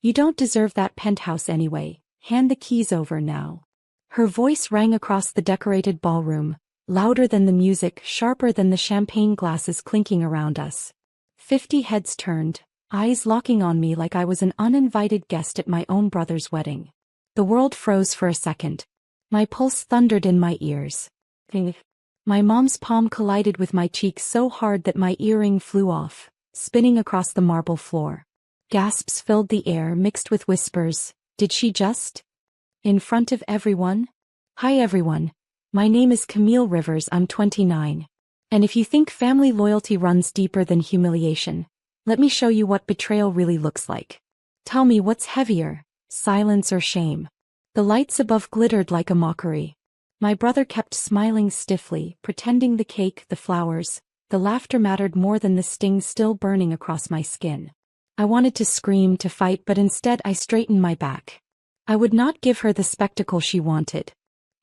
You don't deserve that penthouse anyway. Hand the keys over now. Her voice rang across the decorated ballroom, louder than the music, sharper than the champagne glasses clinking around us. 50 heads turned, eyes locking on me like I was an uninvited guest at my own brother's wedding. The world froze for a second. My pulse thundered in my ears. My mom's palm collided with my cheek so hard that my earring flew off, spinning across the marble floor. Gasps filled the air mixed with whispers. Did she just? In front of everyone? Hi everyone. My name is Camille Rivers, I'm 29. And if you think family loyalty runs deeper than humiliation, let me show you what betrayal really looks like. Tell me what's heavier, silence or shame? The lights above glittered like a mockery. My brother kept smiling stiffly, pretending the cake, the flowers, the laughter mattered more than the sting still burning across my skin. I wanted to scream, to fight, but instead I straightened my back. I would not give her the spectacle she wanted.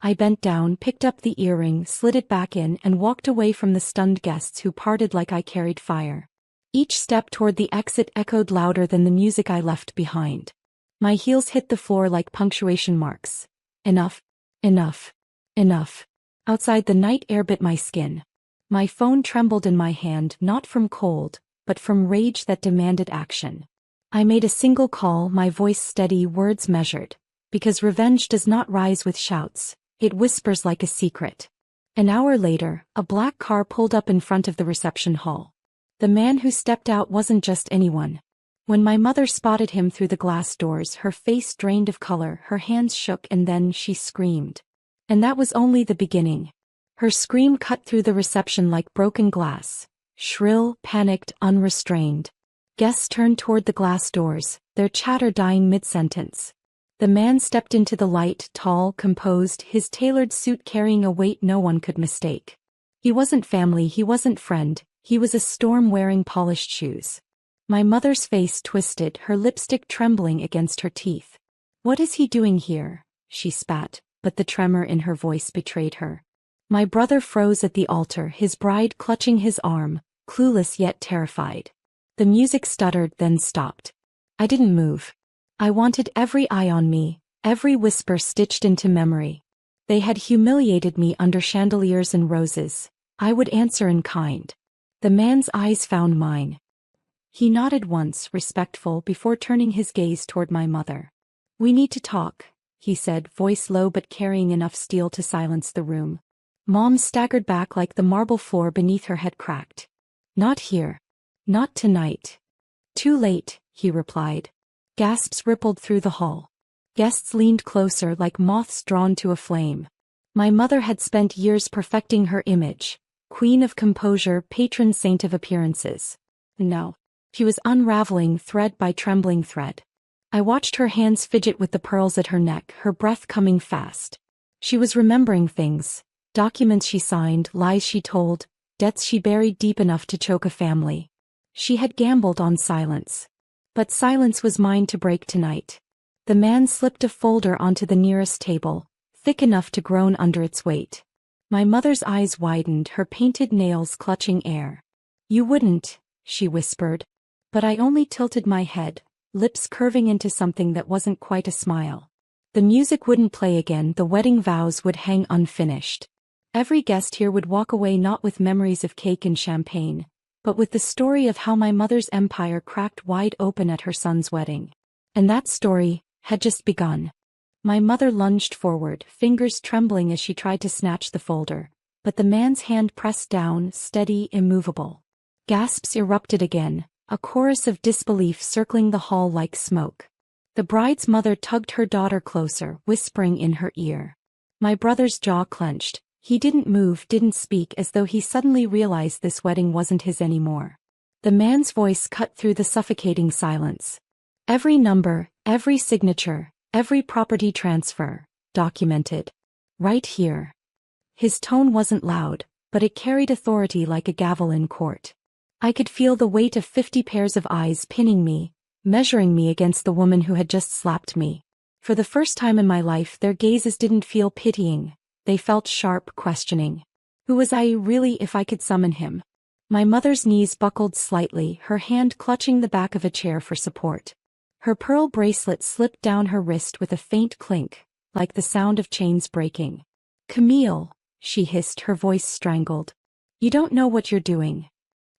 I bent down, picked up the earring, slid it back in, and walked away from the stunned guests who parted like I carried fire. Each step toward the exit echoed louder than the music I left behind. My heels hit the floor like punctuation marks. Enough. Enough. Enough. Outside, the night air bit my skin. My phone trembled in my hand, not from cold, but from rage that demanded action. I made a single call, my voice steady, words measured. Because revenge does not rise with shouts, it whispers like a secret. An hour later, a black car pulled up in front of the reception hall. The man who stepped out wasn't just anyone. When my mother spotted him through the glass doors, her face drained of color, her hands shook, and then she screamed. And that was only the beginning. Her scream cut through the reception like broken glass. Shrill, panicked, unrestrained. Guests turned toward the glass doors, their chatter dying mid-sentence. The man stepped into the light, tall, composed, his tailored suit carrying a weight no one could mistake. He wasn't family, he wasn't friend, he was a storm wearing polished shoes. My mother's face twisted, her lipstick trembling against her teeth. What is he doing here? She spat, but the tremor in her voice betrayed her. My brother froze at the altar, his bride clutching his arm, clueless yet terrified. The music stuttered, then stopped. I didn't move. I wanted every eye on me, every whisper stitched into memory. They had humiliated me under chandeliers and roses. I would answer in kind. The man's eyes found mine. He nodded once, respectful, before turning his gaze toward my mother. We need to talk, he said, voice low but carrying enough steel to silence the room. Mom staggered back like the marble floor beneath her had cracked. Not here. Not tonight. Too late, he replied. Gasps rippled through the hall. Guests leaned closer like moths drawn to a flame. My mother had spent years perfecting her image, queen of composure, patron saint of appearances. Now, she was unraveling thread by trembling thread. I watched her hands fidget with the pearls at her neck, her breath coming fast. She was remembering things, documents she signed, lies she told, debts she buried deep enough to choke a family. She had gambled on silence. But silence was mine to break tonight. The man slipped a folder onto the nearest table, thick enough to groan under its weight. My mother's eyes widened, her painted nails clutching air. You wouldn't, she whispered. But I only tilted my head, lips curving into something that wasn't quite a smile. The music wouldn't play again, the wedding vows would hang unfinished. Every guest here would walk away not with memories of cake and champagne, but with the story of how my mother's empire cracked wide open at her son's wedding. And that story had just begun. My mother lunged forward, fingers trembling as she tried to snatch the folder, but the man's hand pressed down, steady, immovable. Gasps erupted again, a chorus of disbelief circling the hall like smoke. The bride's mother tugged her daughter closer, whispering in her ear. My brother's jaw clenched. He didn't move, didn't speak, as though he suddenly realized this wedding wasn't his anymore. The man's voice cut through the suffocating silence. Every number, every signature, every property transfer, documented. Right here. His tone wasn't loud, but it carried authority like a gavel in court. I could feel the weight of 50 pairs of eyes pinning me, measuring me against the woman who had just slapped me. For the first time in my life, their gazes didn't feel pitying. They felt sharp, questioning. Who was I really if I could summon him? My mother's knees buckled slightly, her hand clutching the back of a chair for support. Her pearl bracelet slipped down her wrist with a faint clink, like the sound of chains breaking. "Camille," she hissed, her voice strangled. "You don't know what you're doing."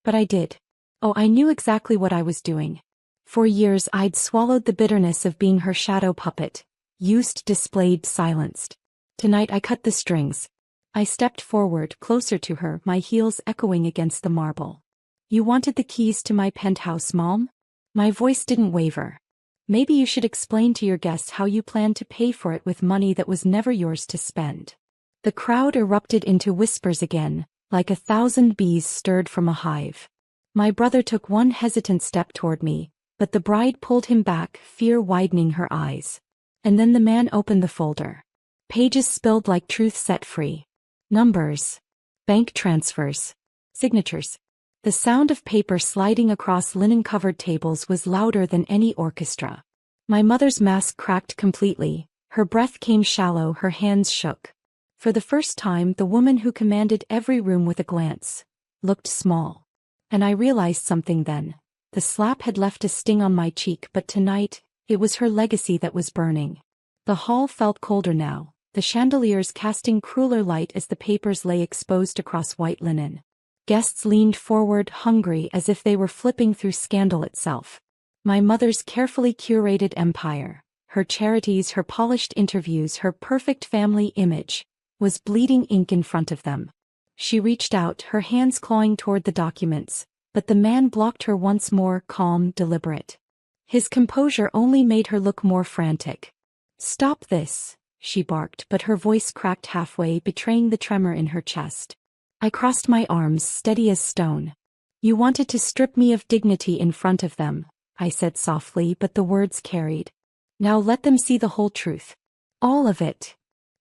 But I did. Oh, I knew exactly what I was doing. For years I'd swallowed the bitterness of being her shadow puppet, used, displayed, silenced. Tonight I cut the strings. I stepped forward, closer to her, my heels echoing against the marble. "You wanted the keys to my penthouse, Mom?" My voice didn't waver. "Maybe you should explain to your guests how you plan to pay for it with money that was never yours to spend." The crowd erupted into whispers again, like 1,000 bees stirred from a hive. My brother took one hesitant step toward me, but the bride pulled him back, fear widening her eyes. And then the man opened the folder. Pages spilled like truth set free. Numbers. Bank transfers. Signatures. The sound of paper sliding across linen-covered tables was louder than any orchestra. My mother's mask cracked completely, her breath came shallow, her hands shook. For the first time, the woman who commanded every room with a glance looked small. And I realized something then. The slap had left a sting on my cheek, but tonight, it was her legacy that was burning. The hall felt colder now, the chandeliers casting crueler light as the papers lay exposed across white linen. Guests leaned forward, hungry, as if they were flipping through scandal itself. My mother's carefully curated empire, her charities, her polished interviews, her perfect family image, was bleeding ink in front of them. She reached out, her hands clawing toward the documents, but the man blocked her once more, calm, deliberate. His composure only made her look more frantic. "Stop this," she barked, but her voice cracked halfway, betraying the tremor in her chest. I crossed my arms, steady as stone. "You wanted to strip me of dignity in front of them," I said softly, but the words carried. "Now let them see the whole truth. All of it."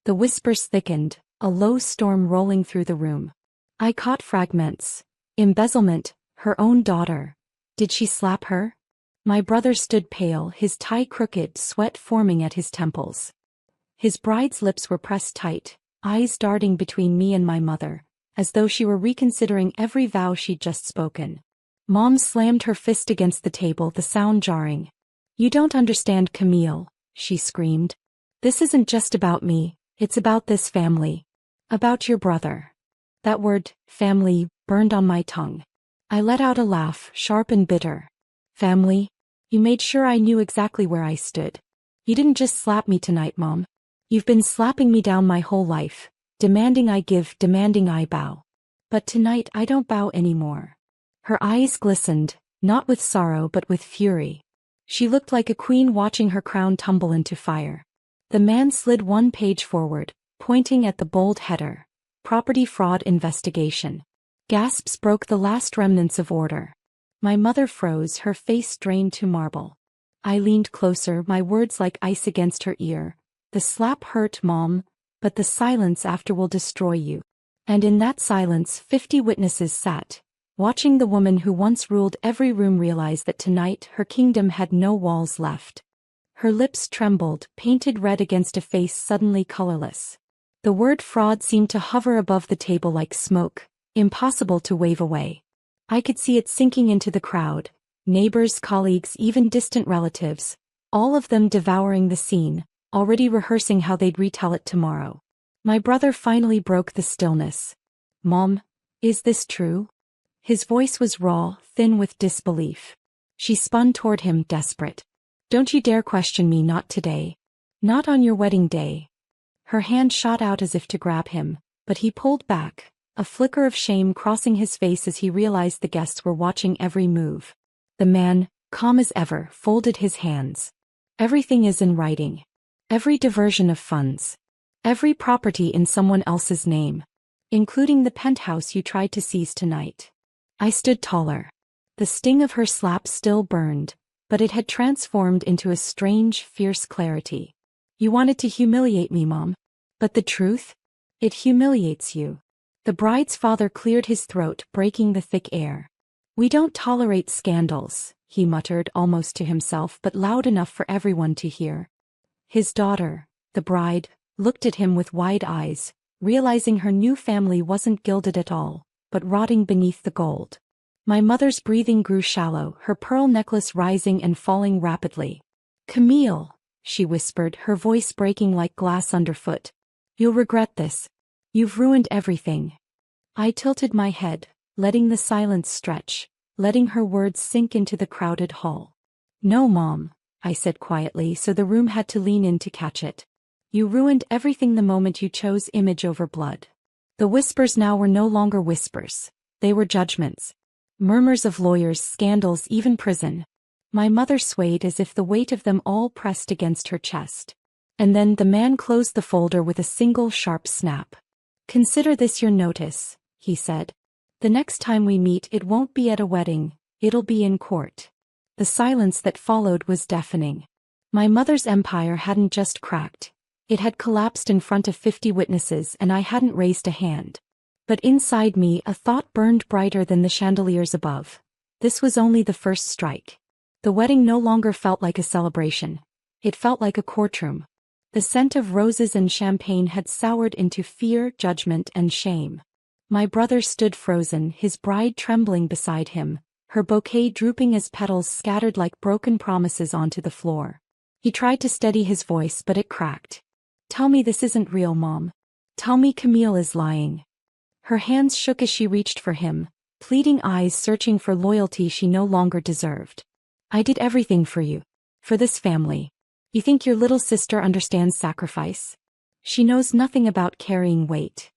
The whispers thickened, a low storm rolling through the room. I caught fragments. Embezzlement, her own daughter. Did she slap her? My brother stood pale, his tie crooked, sweat forming at his temples. His bride's lips were pressed tight, eyes darting between me and my mother, as though she were reconsidering every vow she'd just spoken. Mom slammed her fist against the table, the sound jarring. "You don't understand, Camille," she screamed. "This isn't just about me, it's about this family. About your brother." That word, family, burned on my tongue. I let out a laugh, sharp and bitter. "Family? You made sure I knew exactly where I stood. You didn't just slap me tonight, Mom. You've been slapping me down my whole life. Demanding I give, demanding I bow. But tonight I don't bow anymore." Her eyes glistened, not with sorrow but with fury. She looked like a queen watching her crown tumble into fire. The man slid one page forward, pointing at the bold header, "Property Fraud Investigation." Gasps broke the last remnants of order. My mother froze, her face drained to marble. I leaned closer, my words like ice against her ear. "The slap hurt, Mom, but the silence after will destroy you." And in that silence 50 witnesses sat, watching the woman who once ruled every room realize that tonight her kingdom had no walls left. Her lips trembled, painted red against a face suddenly colorless. The word fraud seemed to hover above the table like smoke, impossible to wave away. I could see it sinking into the crowd, neighbors, colleagues, even distant relatives, all of them devouring the scene, already rehearsing how they'd retell it tomorrow. My brother finally broke the stillness. "Mom, is this true?" His voice was raw, thin with disbelief. She spun toward him, desperate. "Don't you dare question me, not today. Not on your wedding day." Her hand shot out as if to grab him, but he pulled back, a flicker of shame crossing his face as he realized the guests were watching every move. The man, calm as ever, folded his hands. "Everything is in writing. Every diversion of funds. Every property in someone else's name. Including the penthouse you tried to seize tonight." I stood taller. The sting of her slap still burned, but it had transformed into a strange, fierce clarity. "You wanted to humiliate me, Mom. But the truth? It humiliates you." The bride's father cleared his throat, breaking the thick air. "We don't tolerate scandals," he muttered almost to himself but loud enough for everyone to hear. His daughter, the bride, looked at him with wide eyes, realizing her new family wasn't gilded at all, but rotting beneath the gold. My mother's breathing grew shallow, her pearl necklace rising and falling rapidly. Camille, she whispered, her voice breaking like glass underfoot. You'll regret this. You've ruined everything. I tilted my head, letting the silence stretch, letting her words sink into the crowded hall. No, Mom, I said quietly, so the room had to lean in to catch it. You ruined everything the moment you chose image over blood. The whispers now were no longer whispers. They were judgments. Murmurs of lawyers, scandals, even prison. My mother swayed as if the weight of them all pressed against her chest. And then the man closed the folder with a single sharp snap. Consider this your notice, he said. The next time we meet, it won't be at a wedding, it'll be in court. The silence that followed was deafening. My mother's empire hadn't just cracked. It had collapsed in front of 50 witnesses, and I hadn't raised a hand. But inside me, a thought burned brighter than the chandeliers above. This was only the first strike. The wedding no longer felt like a celebration. It felt like a courtroom. The scent of roses and champagne had soured into fear, judgment, and shame. My brother stood frozen, his bride trembling beside him, her bouquet drooping as petals scattered like broken promises onto the floor. He tried to steady his voice, but it cracked. Tell me this isn't real, Mom. Tell me Camille is lying. Her hands shook as she reached for him, pleading eyes searching for loyalty she no longer deserved. I did everything for you. For this family. You think your little sister understands sacrifice? She knows nothing about carrying weight.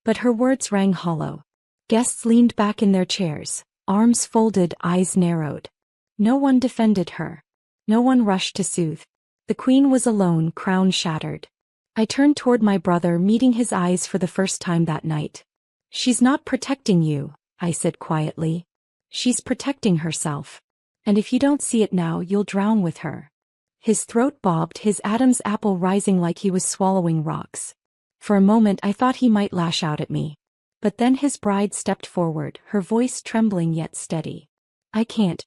But her words rang hollow. Guests leaned back in their chairs, arms folded, eyes narrowed. No one defended her. No one rushed to soothe. The queen was alone, crown shattered. I turned toward my brother, meeting his eyes for the first time that night. She's not protecting you, I said quietly. She's protecting herself. And if you don't see it now, you'll drown with her. His throat bobbed, his Adam's apple rising like he was swallowing rocks. For a moment I thought he might lash out at me. But then his bride stepped forward, her voice trembling yet steady. I can't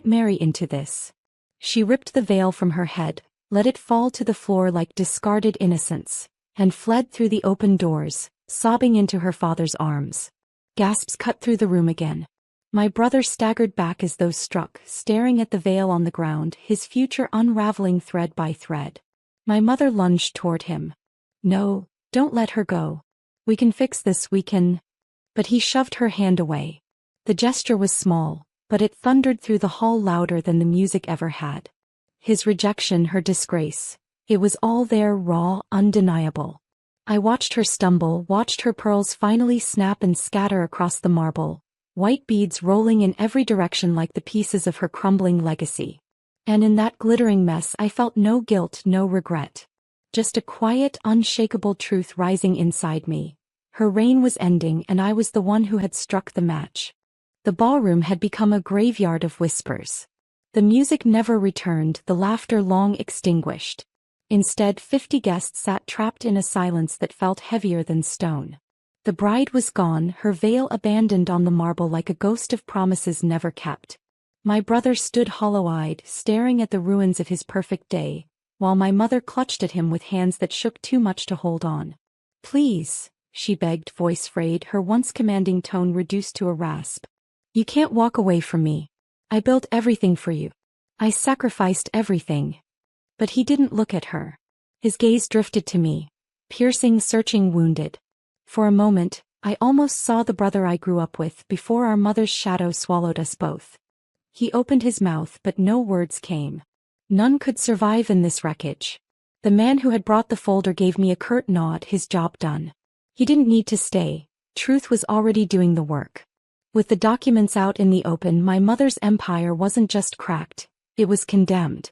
marry into this. She ripped the veil from her head, let it fall to the floor like discarded innocence, and fled through the open doors, sobbing into her father's arms. Gasps cut through the room again. My brother staggered back as though struck, staring at the veil on the ground, his future unraveling thread by thread. My mother lunged toward him. No, don't let her go. We can fix this, we can. But he shoved her hand away. The gesture was small, but it thundered through the hall louder than the music ever had. His rejection, her disgrace. It was all there, raw, undeniable. I watched her stumble, watched her pearls finally snap and scatter across the marble, white beads rolling in every direction like the pieces of her crumbling legacy. And in that glittering mess I felt no guilt, no regret. Just a quiet, unshakable truth rising inside me. Her reign was ending, and I was the one who had struck the match. The ballroom had become a graveyard of whispers. The music never returned, the laughter long extinguished. Instead, 50 guests sat trapped in a silence that felt heavier than stone. The bride was gone, her veil abandoned on the marble like a ghost of promises never kept. My brother stood hollow-eyed, staring at the ruins of his perfect day, while my mother clutched at him with hands that shook too much to hold on. Please, she begged, voice frayed, her once commanding tone reduced to a rasp. You can't walk away from me. I built everything for you. I sacrificed everything. But he didn't look at her. His gaze drifted to me, piercing, searching, wounded. For a moment, I almost saw the brother I grew up with before our mother's shadow swallowed us both. He opened his mouth, but no words came. None could survive in this wreckage. The man who had brought the folder gave me a curt nod, his job done. He didn't need to stay. Truth was already doing the work. With the documents out in the open, my mother's empire wasn't just cracked, it was condemned.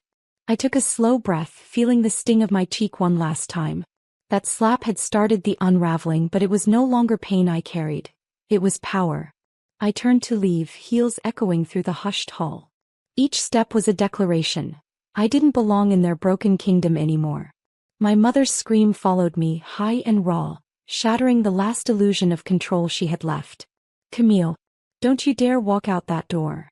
I took a slow breath, feeling the sting of my cheek one last time. That slap had started the unraveling, but it was no longer pain I carried. It was power. I turned to leave, heels echoing through the hushed hall. Each step was a declaration. I didn't belong in their broken kingdom anymore. My mother's scream followed me, high and raw, shattering the last illusion of control she had left. Camille, don't you dare walk out that door.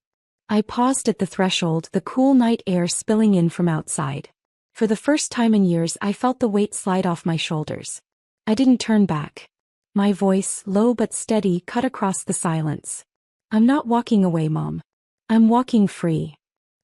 I paused at the threshold, the cool night air spilling in from outside. For the first time in years I felt the weight slide off my shoulders. I didn't turn back. My voice, low but steady, cut across the silence. I'm not walking away, Mom. I'm walking free.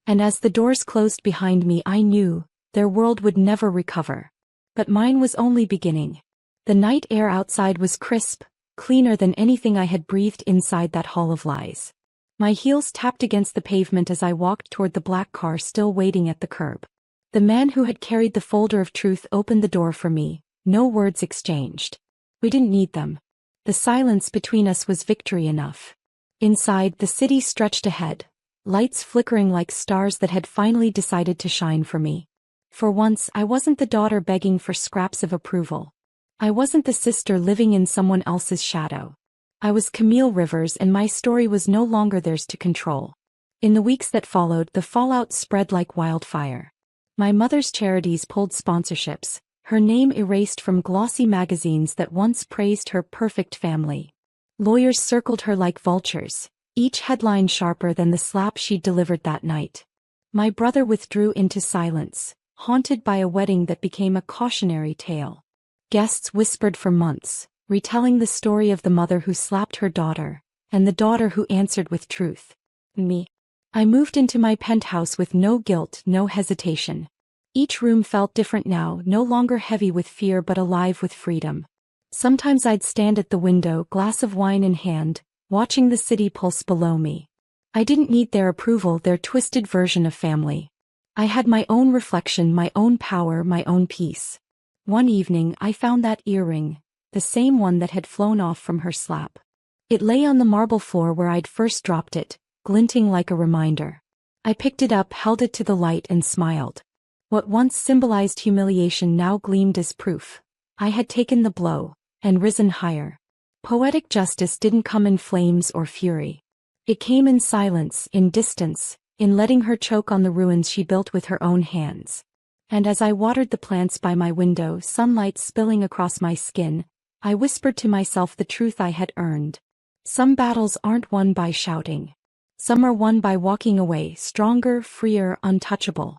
And as the doors closed behind me, I knew their world would never recover. But mine was only beginning. The night air outside was crisp, cleaner than anything I had breathed inside that hall of lies. My heels tapped against the pavement as I walked toward the black car still waiting at the curb. The man who had carried the folder of truth opened the door for me, no words exchanged. We didn't need them. The silence between us was victory enough. Inside, the city stretched ahead, lights flickering like stars that had finally decided to shine for me. For once, I wasn't the daughter begging for scraps of approval. I wasn't the sister living in someone else's shadow. I was Camille Rivers, and my story was no longer theirs to control. In the weeks that followed, the fallout spread like wildfire. My mother's charities pulled sponsorships, her name erased from glossy magazines that once praised her perfect family. Lawyers circled her like vultures, each headline sharper than the slap she'd delivered that night. My brother withdrew into silence, haunted by a wedding that became a cautionary tale. Guests whispered for months, retelling the story of the mother who slapped her daughter, and the daughter who answered with truth. Me. I moved into my penthouse with no guilt, no hesitation. Each room felt different now, no longer heavy with fear but alive with freedom. Sometimes I'd stand at the window, glass of wine in hand, watching the city pulse below me. I didn't need their approval, their twisted version of family. I had my own reflection, my own power, my own peace. One evening I found that earring, the same one that had flown off from her slap. It lay on the marble floor where I'd first dropped it, glinting like a reminder. I picked it up, held it to the light, and smiled. What once symbolized humiliation now gleamed as proof. I had taken the blow, and risen higher. Poetic justice didn't come in flames or fury. It came in silence, in distance, in letting her choke on the ruins she built with her own hands. And as I watered the plants by my window, sunlight spilling across my skin, I whispered to myself the truth I had earned. Some battles aren't won by shouting. Some are won by walking away, stronger, freer, untouchable.